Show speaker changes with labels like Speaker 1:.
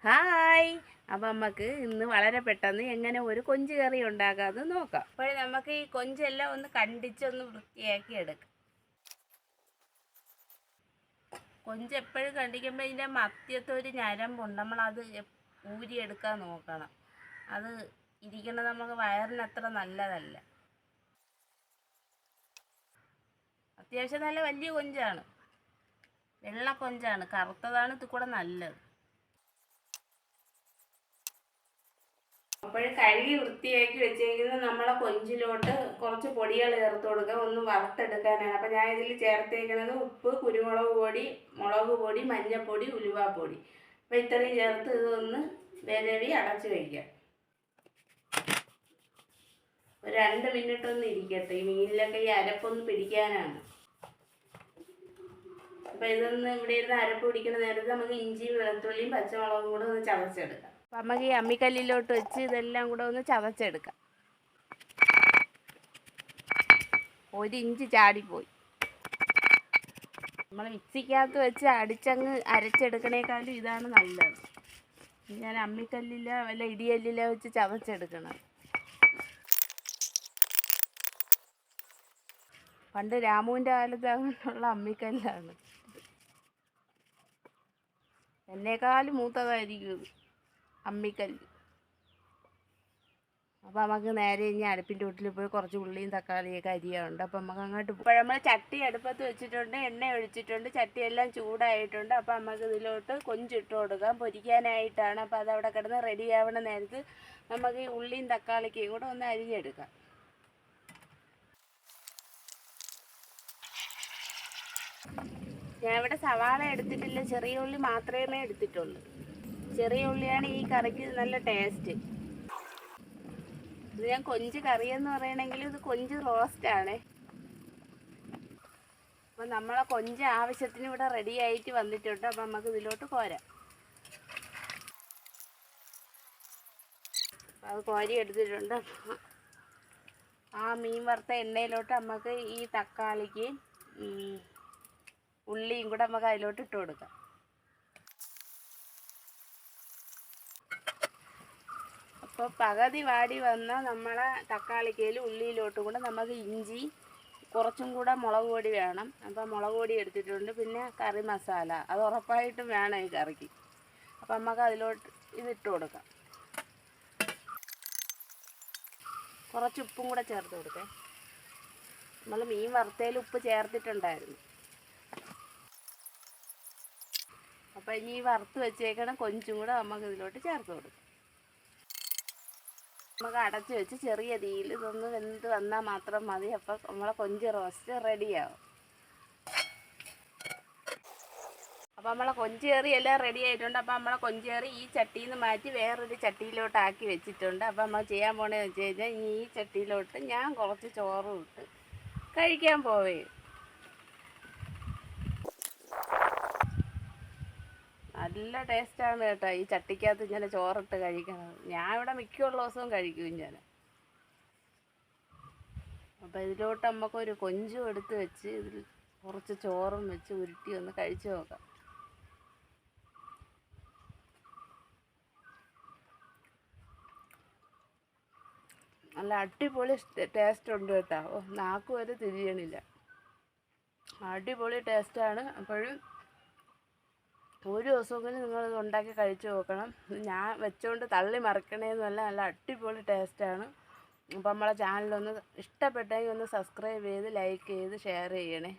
Speaker 1: Hi. അപ്പം നമുക്ക് ഇന്ന് വളരെ പെട്ടെന്ന് എങ്ങനെ ഒരു കൊഞ്ച് കറി ഉണ്ടാക്കാമെന്ന് നോക്കാം. അപ്പോൾ നമുക്ക് ഈ കൊഞ്ചെല്ലാം ഒന്ന് കണ്ടിച്ചൊന്ന് വൃത്തിയാക്കി എടുക്കാം. കൊഞ്ച് എപ്പോഴും കണ്ടിക്കുമ്പോൾ ഇതിൻ്റെ മധ്യത്തെ ഒരു ഞരമ്പുണ്ട്, നമ്മളത് ഊരിയെടുക്കാൻ നോക്കണം. അത് ഇരിക്കുന്നത് നമുക്ക് വയറിന് അത്ര നല്ലതല്ല. അത്യാവശ്യം നല്ല വലിയ കൊഞ്ചാണ്, വെള്ള കൊഞ്ചാണ്, കറുത്തതാണ് ഇത് കൂടെ നല്ലത്. അപ്പോൾ കഴുകി വൃത്തിയാക്കി വെച്ചേക്കുന്ന നമ്മളെ കൊഞ്ചിലോട്ട് കുറച്ച് പൊടികൾ ചേർത്ത് കൊടുക്കുക, ഒന്ന് വറുത്തെടുക്കാനാണ്. അപ്പോൾ ഞാൻ ഇതിൽ ചേർത്തേക്കുന്നത് ഉപ്പ്, കുരുമുളക് പൊടി, മുളക് പൊടി, മഞ്ഞൾപ്പൊടി, ഉലുവാപ്പൊടി. അപ്പോൾ ഇത്രയും ചേർത്ത് ഇതൊന്ന് വിരവി അടച്ച് വയ്ക്കാം. ഒരു 2 മിനിറ്റ് ഒന്ന് ഇരിക്കട്ടെ. ഈ മീനിലൊക്കെ ഈ അരപ്പൊന്ന് പിടിക്കാനാണ്. അപ്പോൾ ഇതൊന്ന് ഇവിടെ ഇരുന്ന് അരപ്പ് പിടിക്കുന്ന നേരത്ത് നമുക്ക് ഇഞ്ചിയും വെളുത്തുള്ളിയും പച്ചമുളകും കൂടെ ഒന്ന് ചതച്ചെടുക്കാം. അപ്പം നമുക്ക് ഈ അമ്മിക്കല്ലിലോട്ട് വെച്ച് ഇതെല്ലാം കൂടെ ഒന്ന് ചതച്ചെടുക്കാം. 1 ഇഞ്ച് ചാടിപ്പോയി. നമ്മൾ മിക്സിക്കകത്ത് വെച്ച് അടിച്ചങ്ങ് അരച്ചെടുക്കണേക്കാളും ഇതാണ് നല്ലത്. ഞാൻ അമ്മിക്കല്ലില വല്ല ഇടിയല്ലില വെച്ച് ചതച്ചെടുക്കണം. പണ്ട് രാമുവിൻ്റെ കാലത്തുള്ള അമ്മിക്കല്ലാണ്. എന്നേക്കാളും മൂത്തതായിരിക്കും ഇത് അമ്മിക്കല്ല്. അപ്പോൾ നമുക്ക് നേരെ ഇനി അടുപ്പിൻ്റെ വീട്ടിൽ പോയി കുറച്ച് ഉള്ളിയും തക്കാളിയൊക്കെ അരിയാറുണ്ട്. അപ്പോൾ നമുക്ക് അങ്ങോട്ട് പോകും. അപ്പോൾ നമ്മൾ ചട്ടി അടുപ്പത്ത് വെച്ചിട്ടുണ്ട്, എണ്ണ ഒഴിച്ചിട്ടുണ്ട്, ചട്ടിയെല്ലാം ചൂടായിട്ടുണ്ട്. അപ്പോൾ നമുക്ക് ഇതിലോട്ട് കൊഞ്ചിട്ട് കൊടുക്കാം, പൊരിക്കാനായിട്ടാണ്. അപ്പോൾ അതവിടെ കിടന്ന് റെഡി ആവണ നേരത്ത് നമുക്ക് ഈ ഉള്ളിയും തക്കാളിക്കയും കൂടെ ഒന്ന് അരിഞ്ഞെടുക്കാം. ഞാൻ ഇവിടെ സവാള എടുത്തിട്ടില്ല, ചെറിയ ഉള്ളി മാത്രമേ എടുത്തിട്ടുള്ളൂ. ചെറിയ ഉള്ളിയാണ് ഈ കറിക്ക് നല്ല ടേസ്റ്റ്. ഇത് ഞാൻ കൊഞ്ച് കറിയെന്ന് പറയണമെങ്കിൽ ഇത് കൊഞ്ച് റോസ്റ്റാണ്. അപ്പം നമ്മളെ കൊഞ്ച് ആവശ്യത്തിന് ഇവിടെ റെഡി ആയിട്ട് വന്നിട്ടുണ്ട്. അപ്പം നമുക്ക് ഇതിലോട്ട് കോരാം. അത് കോരി എടുത്തിട്ടുണ്ട്. ആ മീൻ വറുത്ത എണ്ണയിലോട്ട് നമുക്ക് ഈ തക്കാളിക്ക് ഉള്ളിയും കൂടെ നമുക്ക് അതിലോട്ട് ഇട്ട് കൊടുക്കാം. അപ്പോൾ പകുതി വാടി വന്ന നമ്മളെ തക്കാളിക്കയിൽ ഉള്ളിയിലോട്ടും കൂടെ നമുക്ക് ഇഞ്ചി, കുറച്ചും കൂടെ മുളക് പൊടി വേണം. അപ്പോൾ മുളക് പൊടി എടുത്തിട്ടുണ്ട്. പിന്നെ കറി മസാല അത് ഉറപ്പായിട്ടും വേണം ഈ കറിക്ക്. അപ്പോൾ നമുക്ക് അതിലോട്ട് ഇതിട്ട് കൊടുക്കാം. കുറച്ച് ഉപ്പും കൂടെ ചേർത്ത് കൊടുക്കാം. നമ്മൾ മീൻ വറുത്തതിൽ ഉപ്പ് ചേർത്തിട്ടുണ്ടായിരുന്നു. അപ്പോൾ ഇനി ഈ വറുത്ത് വെച്ചേക്കണം കൊഞ്ചും കൂടെ നമുക്ക് ഇതിലോട്ട് ചേർത്ത് കൊടുക്കാം. നമുക്ക് അടച്ച് വെച്ച് ചെറിയ തീയിൽ ഇതൊന്ന് വെന്ത് വന്നാൽ മാത്രം മതി. അപ്പോൾ നമ്മളെ കൊഞ്ച് റോസ്റ്റ് റെഡിയാവും. അപ്പോൾ നമ്മളെ കൊഞ്ച് കറി എല്ലാം റെഡി ആയിട്ടുണ്ട്. അപ്പോൾ നമ്മളെ കൊഞ്ച് കറി ഈ ചട്ടിയിൽ നിന്ന് മാറ്റി വേറൊരു ചട്ടിയിലോട്ടാക്കി വെച്ചിട്ടുണ്ട്. അപ്പോൾ നമ്മൾ ചെയ്യാൻ പോകണമെന്ന് വെച്ച് കഴിഞ്ഞാൽ ഈ ചട്ടിയിലോട്ട് ഞാൻ കുറച്ച് ചോറ് ഇട്ട് കഴിക്കാൻ പോവേ. നല്ല ടേസ്റ്റാണ് കേട്ടോ ഈ ചട്ടിക്കകത്ത് ഇങ്ങനെ ചോറിട്ട് കഴിക്കണത്. ഞാൻ ഇവിടെ മിക്കുള്ള ദിവസവും കഴിക്കും ഇങ്ങനെ. അപ്പോൾ ഇതിലോട്ട് നമുക്കൊരു കൊഞ്ചും എടുത്ത് വെച്ച് ഇതിൽ കുറച്ച് ചോറും വെച്ച് ഉരുട്ടി ഒന്ന് കഴിച്ച് നോക്കാം. നല്ല അടിപൊളി ടേസ്റ്റ് ഉണ്ട് കേട്ടോ. നാക്ക് വരെ തിരിയണില്ല. അടിപൊളി ടേസ്റ്റാണ്. അപ്പോഴും ഒരു ദിവസമെങ്കിലും നിങ്ങളിത് ഉണ്ടാക്കി കഴിച്ച് നോക്കണം. ഞാൻ വെച്ചുകൊണ്ട് തള്ളി മറിക്കണേന്നല്ല, നല്ല അടിപൊളി ടേസ്റ്റാണ്. അപ്പോൾ നമ്മളെ ചാനലൊന്ന് ഇഷ്ടപ്പെട്ടെങ്കിൽ ഒന്ന് സബ്സ്ക്രൈബ് ചെയ്ത് ലൈക്ക് ചെയ്ത് ഷെയർ ചെയ്യണേ.